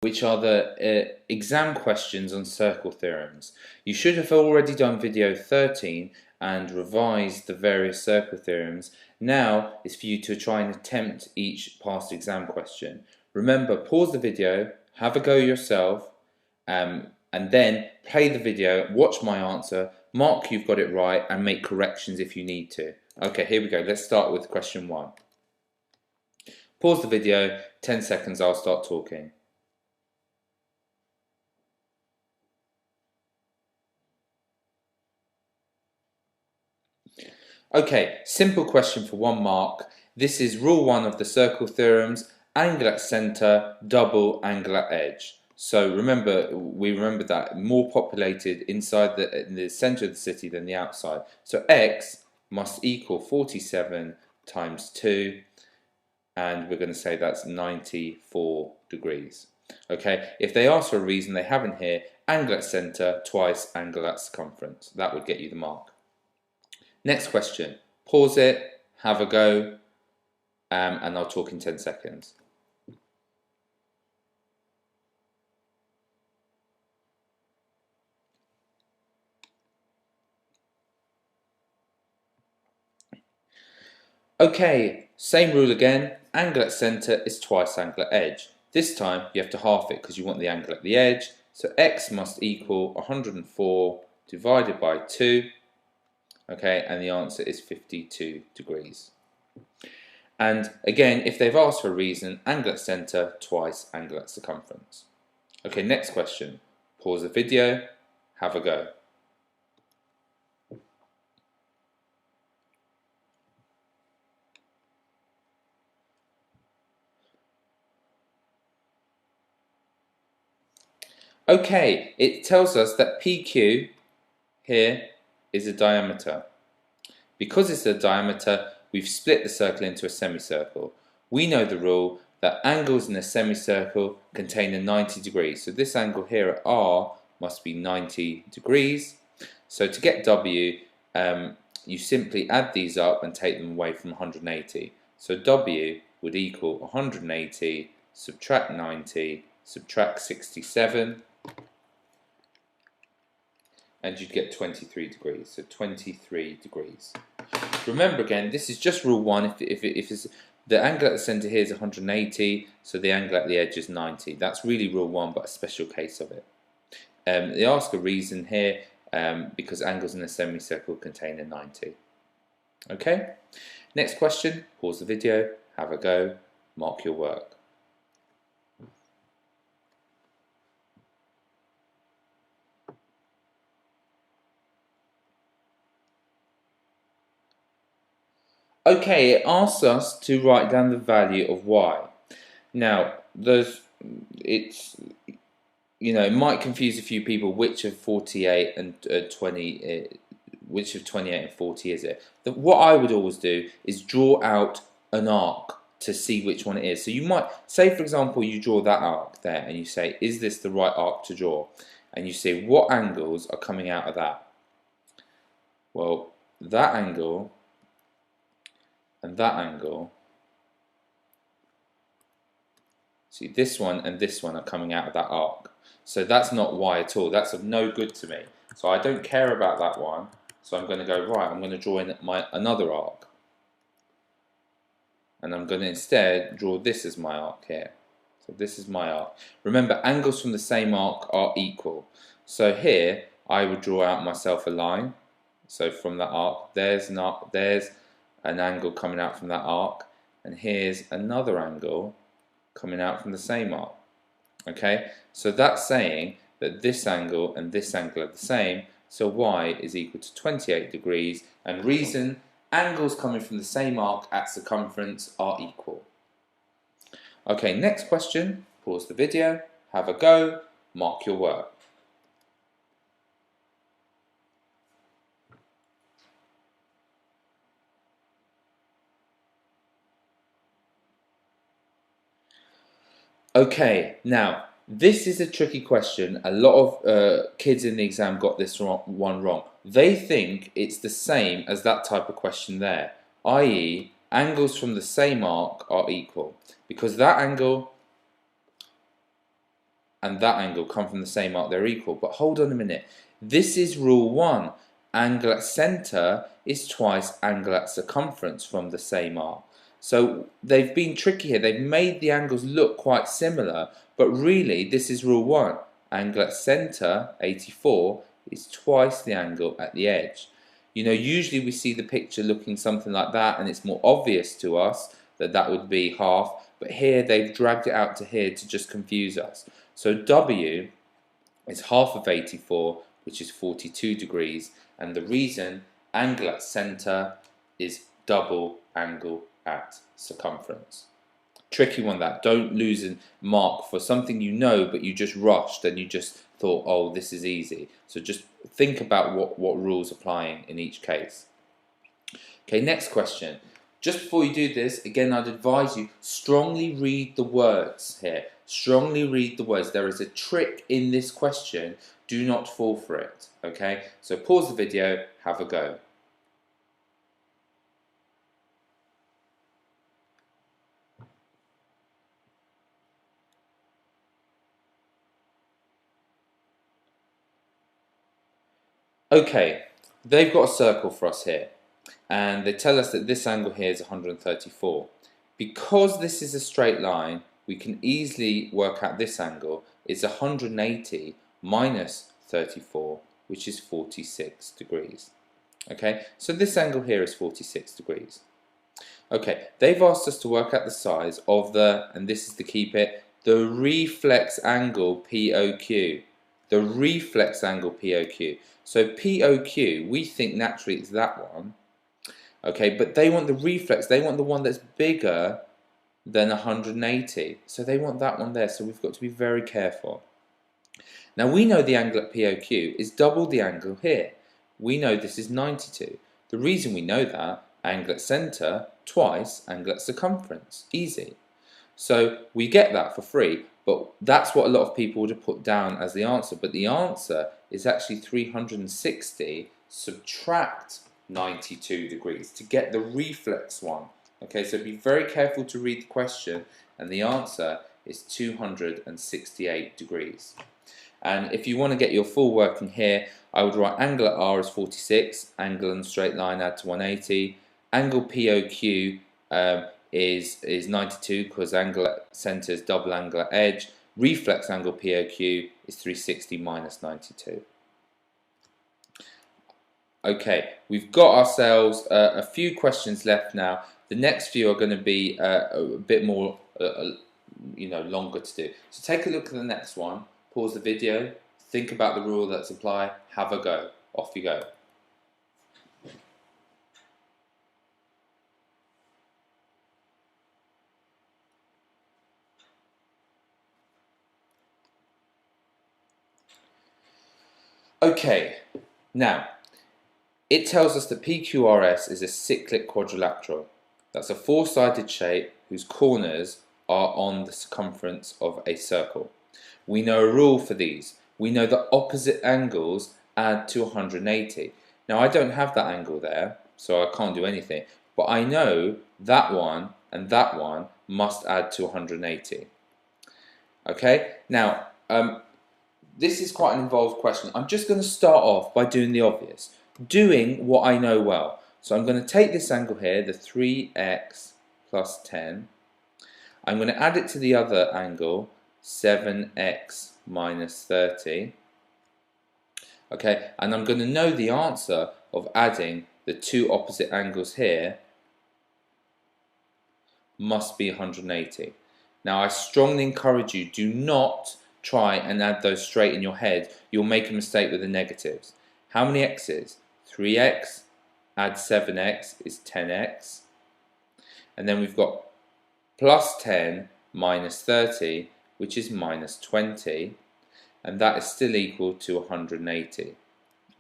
which are the exam questions on circle theorems. You should have already done video 13 and revised the various circle theorems. Now is for you to try and attempt each past exam question. Remember, pause the video, have a go yourself, and then play the video, watch my answer, mark you've got it right, and make corrections if you need to. Okay, here we go. Let's start with question 1. Pause the video, 10 seconds, I'll start talking. Okay, simple question for 1 mark. This is rule 1 of the circle theorems, angle at centre, double angle at edge. So we remember that more populated inside the centre of the city than the outside. So x must equal 47 times 2, and we're going to say that's 94 degrees. Okay, if they ask for a reason, they haven't here, angle at centre twice angle at circumference. That would get you the mark. Next question, pause it, have a go, and I'll talk in 10 seconds. Okay, same rule again, angle at centre is twice angle at edge. This time you have to half it because you want the angle at the edge, so x must equal 104 divided by 2. Okay, and the answer is 52 degrees. And again, if they've asked for a reason, angle at centre twice angle at circumference. Okay, next question. Pause the video, have a go. Okay, it tells us that PQ here is a diameter. Because it's a diameter, we've split the circle into a semicircle. We know the rule that angles in a semicircle contain a 90 degrees. So this angle here at R must be 90 degrees. So to get W, you simply add these up and take them away from 180. So W would equal 180, subtract 90, subtract 67. And you'd get 23 degrees, so 23 degrees. Remember again, this is just rule 1. If it's, the angle at the centre here is 180, so the angle at the edge is 90. That's really rule 1, but a special case of it. They ask a reason here, because angles in a semicircle contain a 90. Okay? Next question, pause the video, have a go, mark your work. Okay, it asks us to write down the value of y. Now, it might confuse a few people which of 48 and 20, which of 28 and 40 is it. What I would always do is draw out an arc to see which one it is. So you might say, for example, you draw that arc there, and you say, is this the right arc to draw? And you see what angles are coming out of that. Well, that angle and that angle, see, this one and this one are coming out of that arc. So that's not y at all. That's of no good to me. So I don't care about that one. So I'm going to go, right, I'm going to draw in another arc. And I'm going to instead draw this as my arc here. So this is my arc. Remember, angles from the same arc are equal. So here, I would draw out myself a line. So from that arc, there's an angle coming out from that arc, and here's another angle coming out from the same arc. Okay, so that's saying that this angle and this angle are the same, so y is equal to 28 degrees, and reason, angles coming from the same arc at circumference are equal. Okay, next question, pause the video, have a go, mark your work. Okay, now this is a tricky question. A lot of kids in the exam got this one wrong. They think it's the same as that type of question there, i.e. angles from the same arc are equal, because that angle and that angle come from the same arc, they're equal. But hold on a minute, this is rule 1. Angle at center is twice angle at circumference from the same arc. So they've been tricky here. They've made the angles look quite similar, but really this is rule 1. Angle at center, 84, is twice the angle at the edge. You know, usually we see the picture looking something like that, and it's more obvious to us that that would be half, but here they've dragged it out to here to just confuse us. So W is half of 84, which is 42 degrees, and the reason angle at center is double angle at circumference. Tricky one, that. Don't lose a mark for something you know but you just rushed and you just thought, oh, this is easy. So just think about what rules applying in each case. Okay, next question. Just before you do this, again, I'd advise you, strongly read the words here. Strongly read the words. There is a trick in this question. Do not fall for it. Okay, so pause the video, have a go. Okay, they've got a circle for us here, and they tell us that this angle here is 134. Because this is a straight line, we can easily work out this angle is 180 minus 34, which is 46 degrees. Okay, so this angle here is 46 degrees. Okay, they've asked us to work out the size of the, and this is the key bit, the reflex angle POQ. The reflex angle POQ. So POQ, we think naturally it's that one. Okay, but they want the reflex, they want the one that's bigger than 180. So they want that one there, so we've got to be very careful. Now we know the angle at POQ is double the angle here. We know this is 92. The reason we know that, angle at center, twice angle at circumference. Easy. So we get that for free, but that's what a lot of people would have put down as the answer. But the answer is actually 360 subtract 92 degrees to get the reflex one. Okay, so be very careful to read the question, and the answer is 268 degrees. And if you want to get your full working here, I would write angle at R is 46, angle on the straight line add to 180, angle POQ is 92 because angle at center is double angle at edge, reflex angle POQ is 360 minus 92. Okay, we've got ourselves a few questions left now. The next few are going to be a bit more, longer to do. So take a look at the next one, pause the video, think about the rule that's applied, have a go. Off you go. Okay, now, it tells us that PQRS is a cyclic quadrilateral. That's a four-sided shape whose corners are on the circumference of a circle. We know a rule for these. We know that opposite angles add to 180. Now, I don't have that angle there, so I can't do anything. But I know that one and that one must add to 180. Okay, now, this is quite an involved question. I'm just going to start off by doing the obvious, doing what I know well. So I'm going to take this angle here, the 3x plus 10. I'm going to add it to the other angle, 7x minus 30. Okay, and I'm going to know the answer of adding the two opposite angles here must be 180. Now I strongly encourage you, do not try and add those straight in your head. You'll make a mistake with the negatives. How many x's? 3x, add 7x is 10x. And then we've got plus 10 minus 30, which is minus 20. And that is still equal to 180.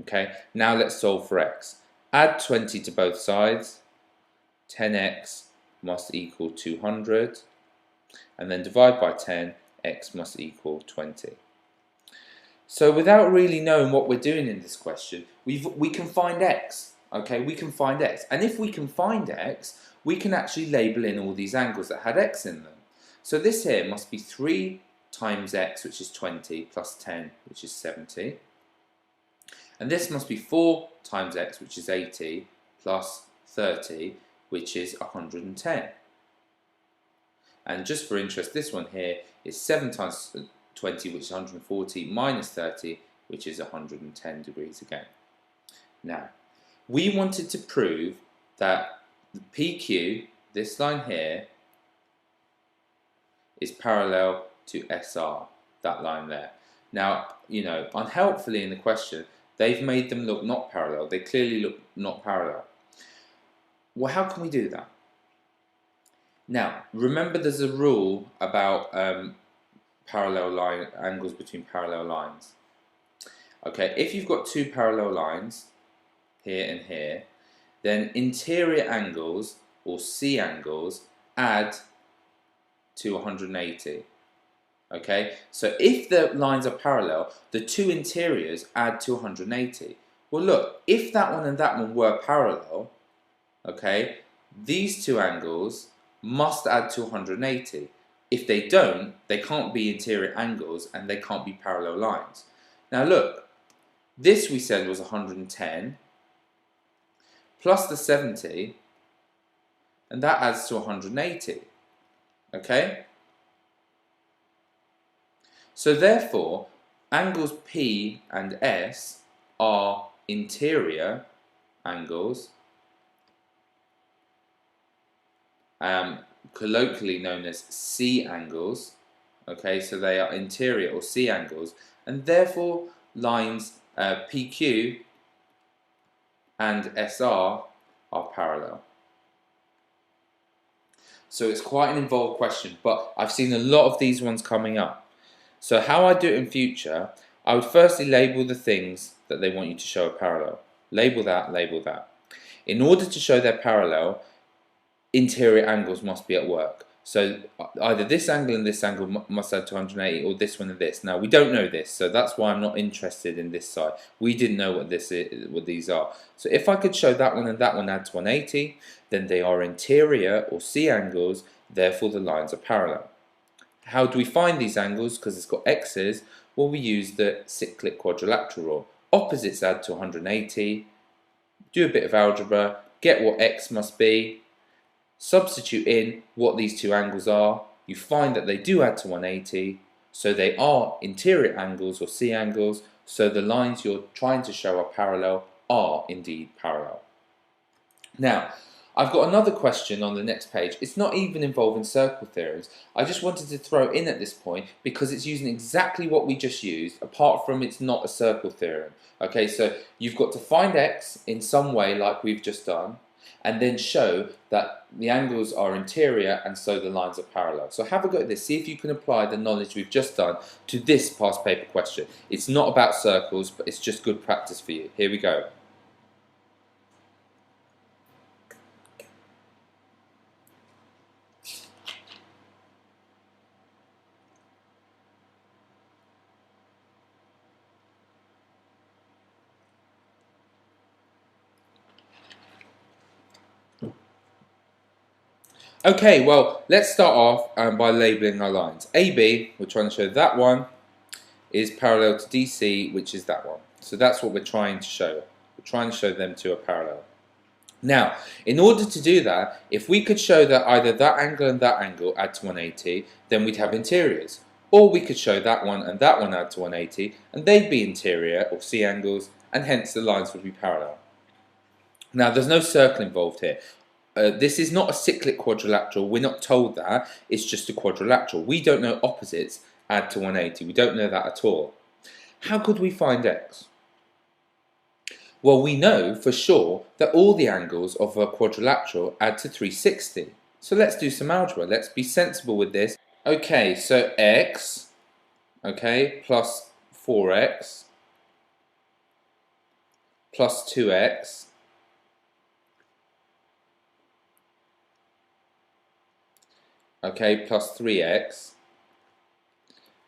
Okay, now let's solve for x. Add 20 to both sides. 10x must equal 200. And then divide by 10. X must equal 20. So without really knowing what we're doing in this question, we can find x. Okay, we can find x. And if we can find x, we can actually label in all these angles that had x in them. So this here must be 3 times x, which is 20, plus 10, which is 70. And this must be 4 times x, which is 80, plus 30, which is 110. And just for interest, this one here is 7 times 20, which is 140, minus 30, which is 110 degrees again. Now, we wanted to prove that the PQ, this line here, is parallel to SR, that line there. Now, you know, unhelpfully in the question, they've made them look not parallel. They clearly look not parallel. Well, how can we do that? Now, remember there's a rule about parallel line angles between parallel lines. Okay, if you've got two parallel lines, here and here, then interior angles, or C angles, add to 180. Okay, so if the lines are parallel, the two interiors add to 180. Well look, if that one and that one were parallel, okay, these two angles must add to 180. If they don't, they can't be interior angles and they can't be parallel lines. Now look, this we said was 110 plus the 70, and that adds to 180. Okay? So therefore, angles P and S are interior angles, colloquially known as C angles. Okay, so they are interior or C angles, and therefore lines PQ and SR are parallel. So it's quite an involved question, but I've seen a lot of these ones coming up. So how I do it in future, I would firstly label the things that they want you to show a parallel. Label that, label that. In order to show they're parallel, interior angles must be at work. So either this angle and this angle must add to 180, or this one and this. Now we don't know this, so that's why I'm not interested in this side. We didn't know what this is, what these are. So if I could show that one and that one add to 180, then they are interior or C angles, therefore the lines are parallel. How do we find these angles? Because it's got x's, well we use the cyclic quadrilateral rule. Opposites add to 180, do a bit of algebra, get what x must be, substitute in what these two angles are, you find that they do add to 180, so they are interior angles or C angles, so the lines you're trying to show are parallel are indeed parallel. Now, I've got another question on the next page. It's not even involving circle theorems. I just wanted to throw in at this point because it's using exactly what we just used, apart from it's not a circle theorem. Okay, so you've got to find x in some way like we've just done, and then show that the angles are interior and so the lines are parallel. So have a go at this. See if you can apply the knowledge we've just done to this past paper question. It's not about circles, but it's just good practice for you. Here we go. Okay, well, let's start off by labelling our lines. AB, we're trying to show that one is parallel to DC, which is that one. So that's what we're trying to show. We're trying to show them two are parallel. Now, in order to do that, if we could show that either that angle and that angle add to 180, then we'd have interiors. Or we could show that one and that one add to 180, and they'd be interior or C angles, and hence the lines would be parallel. Now, there's no circle involved here. This is not a cyclic quadrilateral, we're not told that, it's just a quadrilateral. We don't know opposites add to 180, we don't know that at all. How could we find x? Well, we know for sure that all the angles of a quadrilateral add to 360. So let's do some algebra, let's be sensible with this. Okay, so x, okay, plus 4x, plus 2x, okay, plus 3x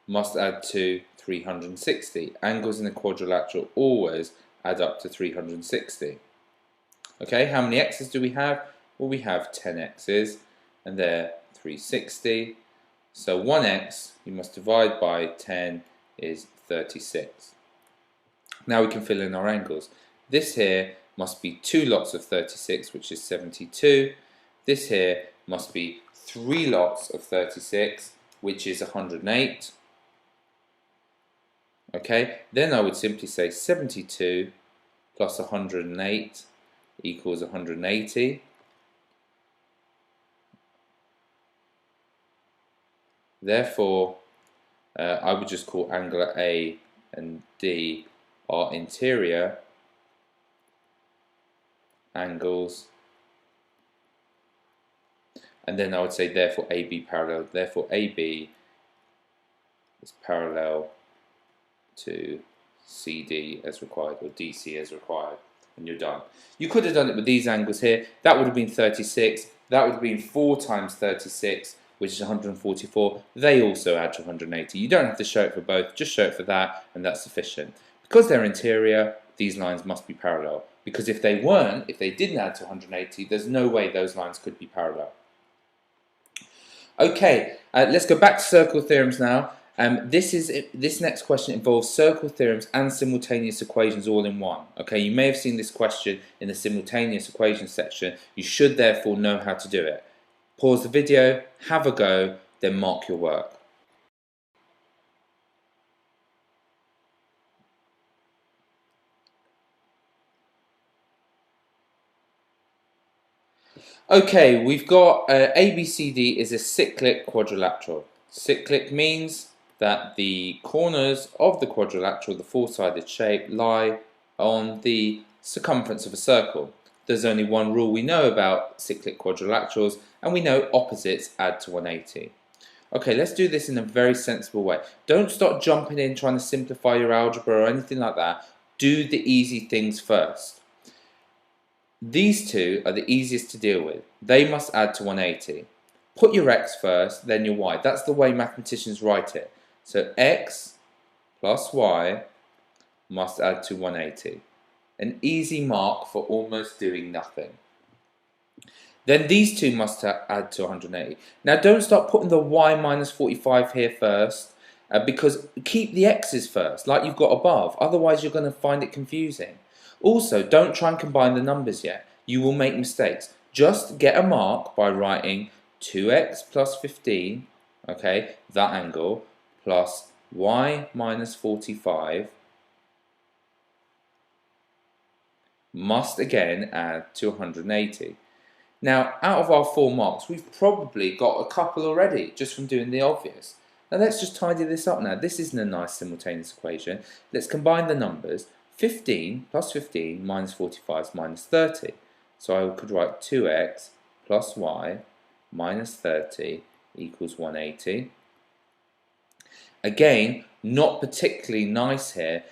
must add to 360. Angles in a quadrilateral always add up to 360. Okay, how many x's do we have? Well, we have 10 x's, and they're 360. So 1x you must divide by 10 is 36. Now we can fill in our angles. This here must be 2 lots of 36, which is 72. This here must be 3 lots of 36, which is 108. Okay, then I would simply say 72 plus 108 equals 180. Therefore, I would just call angle A and D are interior angles, and then I would say therefore AB parallel. Therefore AB is parallel to CD as required, or DC as required, and you're done. You could have done it with these angles here. That would have been 36. That would have been 4 times 36, which is 144. They also add to 180. You don't have to show it for both, just show it for that, and that's sufficient. Because they're interior, these lines must be parallel. Because if they weren't, if they didn't add to 180, there's no way those lines could be parallel. Okay, let's go back to circle theorems now. This next question involves circle theorems and simultaneous equations all in one. Okay, you may have seen this question in the simultaneous equations section. You should therefore know how to do it. Pause the video, have a go, then mark your work. Okay, we've got ABCD is a cyclic quadrilateral. Cyclic means that the corners of the quadrilateral, the four-sided shape, lie on the circumference of a circle. There's only one rule we know about cyclic quadrilaterals, and we know opposites add to 180. Okay, let's do this in a very sensible way. Don't start jumping in trying to simplify your algebra or anything like that. Do the easy things first. These two are the easiest to deal with. They must add to 180. Put your x first, then your y. That's the way mathematicians write it. So x plus y must add to 180. An easy mark for almost doing nothing. Then these two must add to 180. Now don't start putting the y minus 45 here first, because keep the x's first, like you've got above. Otherwise you're going to find it confusing. Also, don't try and combine the numbers yet. You will make mistakes. Just get a mark by writing 2x plus 15, okay, that angle, plus y minus 45 must again add to 180. Now, out of our 4 marks, we've probably got a couple already, just from doing the obvious. Now let's just tidy this up now. This isn't a nice simultaneous equation. Let's combine the numbers. 15 plus 15 minus 45 is minus 30. So I could write 2x plus y minus 30 equals 180. Again, not particularly nice here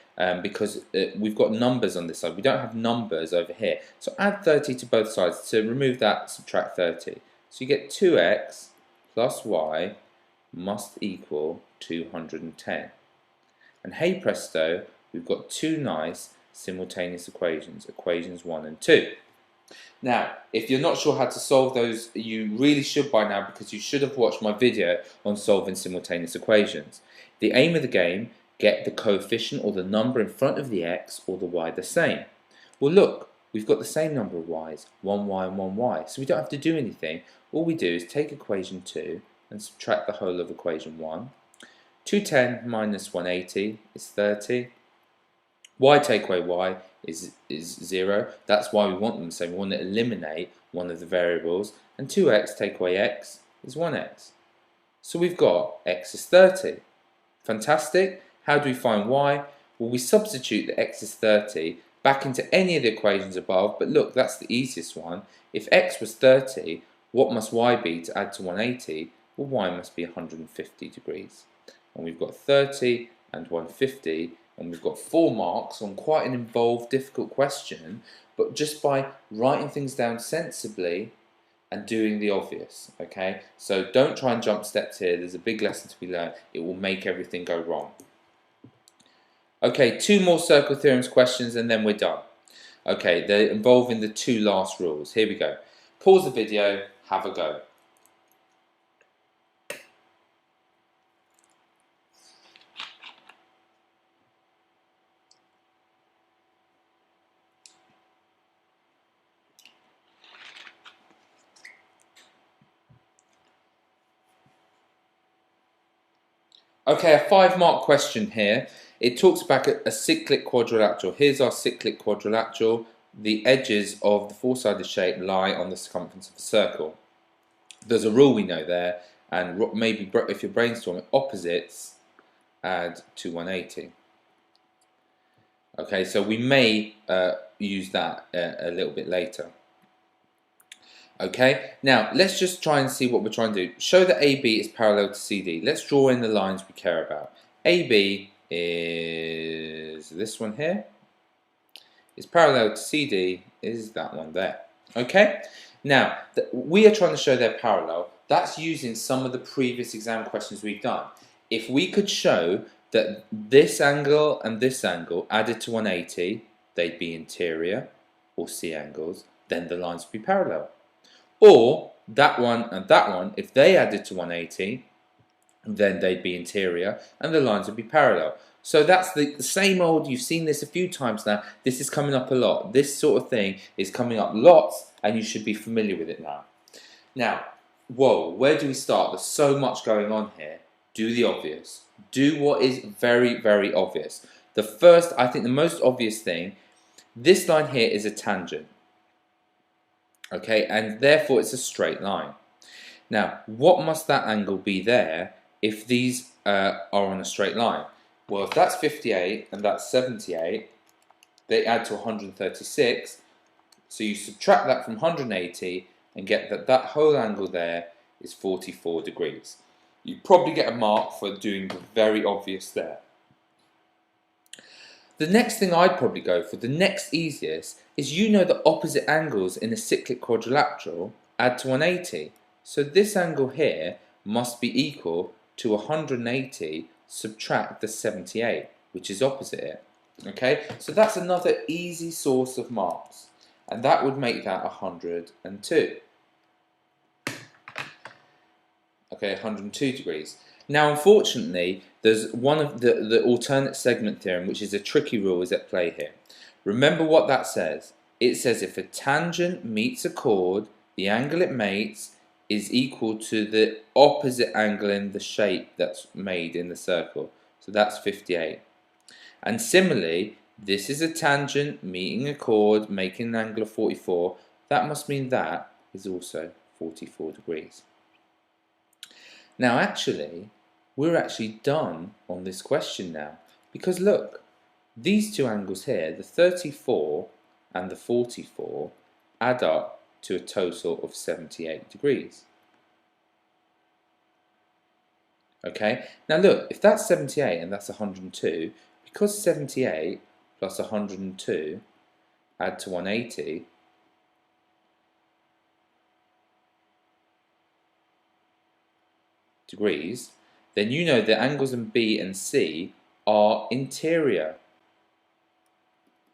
because we've got numbers on this side. We don't have numbers over here. So add 30 to both sides. To remove that, subtract 30. So you get 2x plus y must equal 210. And hey presto, we've got two nice simultaneous equations, equations 1 and 2. Now, if you're not sure how to solve those, you really should by now, because you should have watched my video on solving simultaneous equations. The aim of the game, get the coefficient or the number in front of the x or the y the same. Well look, we've got the same number of y's, 1y and 1y, so we don't have to do anything. All we do is take equation 2 and subtract the whole of equation 1. 210 minus 180 is 30. Y take away y is 0. That's why we want them the same. We want to eliminate one of the variables. And 2x take away x is 1x. So we've got x is 30. Fantastic. How do we find y? Well, we substitute the x is 30 back into any of the equations above. But look, that's the easiest one. If x was 30, what must y be to add to 180? Well, y must be 150 degrees. And we've got 30 and 150, and we've got 4 marks on quite an involved, difficult question, but just by writing things down sensibly and doing the obvious, okay? So don't try and jump steps here. There's a big lesson to be learned. It will make everything go wrong. Okay, 2 more circle theorems questions and then we're done. Okay, they're involving the 2 last rules. Here we go. pause the video, have a go. Okay, a 5-mark question here. It talks about a cyclic quadrilateral. Here's our cyclic quadrilateral. The edges of the four-sided shape lie on the circumference of a circle. There's a rule we know there, and maybe if you're brainstorming, opposites add to 180. Okay, so we may use that a little bit later. Okay, now let's just try and see what we're trying to do. Show that AB is parallel to CD. Let's draw in the lines we care about. AB is this one here. Is parallel to CD is that one there. Okay, now we are trying to show they're parallel. That's using some of the previous exam questions we've done. If we could show that this angle and this angle added to 180, they'd be interior or C angles, then the lines would be parallel. Or that one and that one, if they added to 180, then they'd be interior and the lines would be parallel. So that's the same old, you've seen this a few times now, this is coming up a lot. This sort of thing is coming up lots and you should be familiar with it now. Now, whoa, where do we start? There's so much going on here. Do the obvious. Do what is very, very obvious. The first, I think the most obvious thing, this line here is a tangent. Okay, and therefore it's a straight line. Now, what must that angle be there if these are on a straight line? Well, if that's 58 and that's 78, they add to 136. So you subtract that from 180 and get that whole angle there is 44 degrees. You probably get a mark for doing the very obvious there. The next thing I'd probably go for, the next easiest, is you know the opposite angles in a cyclic quadrilateral add to 180. So this angle here must be equal to 180 subtract the 78, which is opposite it. Okay, so that's another easy source of marks, and that would make that 102. Okay, 102 degrees. Now, unfortunately, there's one of the alternate segment theorem, which is a tricky rule, is at play here. Remember what that says. It says if a tangent meets a chord, the angle it mates is equal to the opposite angle in the shape that's made in the circle. So that's 58. And similarly, this is a tangent meeting a chord, making an angle of 44. That must mean that is also 44 degrees. Now actually, we're actually done on this question now, because look, these two angles here, the 34 and the 44, add up to a total of 78 degrees. Okay, now look, if that's 78 and that's 102, because 78 plus 102 add to 180, degrees, then you know the angles in B and C are interior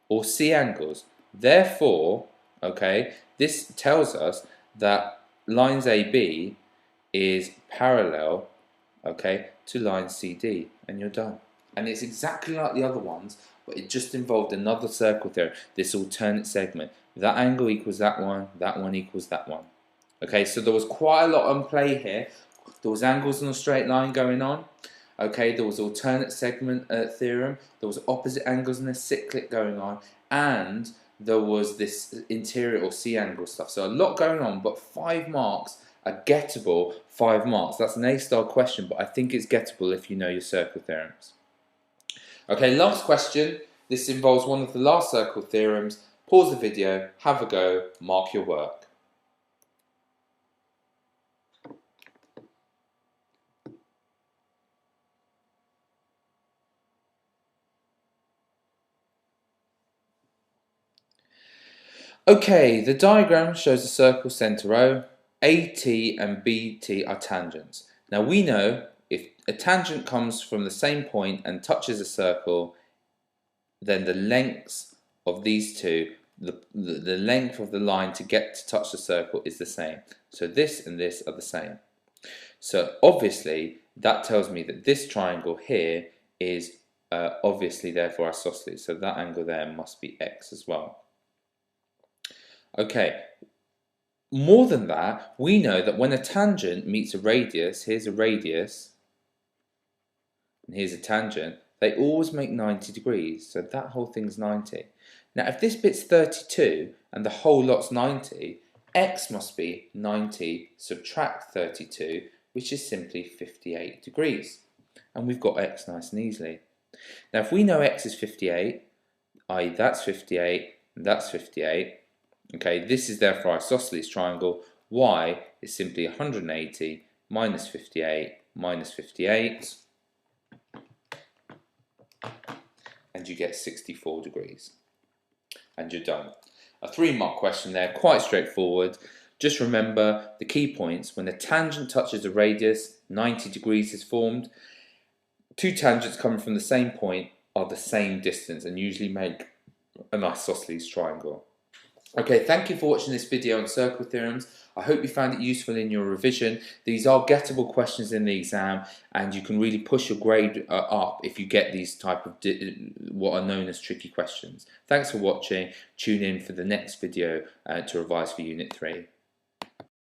or C angles. Therefore, okay, this tells us that lines AB is parallel, okay, to line CD, and you're done. And it's exactly like the other ones, but it just involved another circle theorem, this alternate segment. That angle equals that one equals that one. Okay, so there was quite a lot on play here. There was angles on a straight line going on. Okay, there was alternate segment theorem. There was opposite angles in a cyclic going on, and there was this interior or C angle stuff. So a lot going on, but 5 marks, a gettable 5 marks. That's an A-style question, but I think it's gettable if you know your circle theorems. Okay, last question. This involves one of the last circle theorems. Pause the video, have a go, mark your work. Okay, the diagram shows a circle centre O. AT and BT are tangents. Now we know if a tangent comes from the same point and touches a circle, then the lengths of these two the length of the line to get to touch the circle is the same. So this and this are the same. So obviously that tells me that this triangle here is obviously therefore isosceles. So that angle there must be x as well. Okay. More than that, we know that when a tangent meets a radius, here's a radius, and here's a tangent, they always make 90 degrees. So that whole thing's 90. Now, if this bit's 32 and the whole lot's 90, x must be 90 subtract 32, which is simply 58 degrees. And we've got x nice and easily. Now, if we know x is 58, i.e. that's 58, and that's 58, okay, this is therefore isosceles triangle. Y is simply 180 minus 58 minus 58, and you get 64 degrees. And you're done. A 3-mark question there, quite straightforward. Just remember the key points. When the tangent touches a radius, 90 degrees is formed. Two tangents coming from the same point are the same distance and usually make an isosceles triangle. Okay, thank you for watching this video on circle theorems. I hope you found it useful in your revision. These are gettable questions in the exam, and you can really push your grade up if you get these type of what are known as tricky questions. Thanks for watching. Tune in for the next video to revise for Unit 3.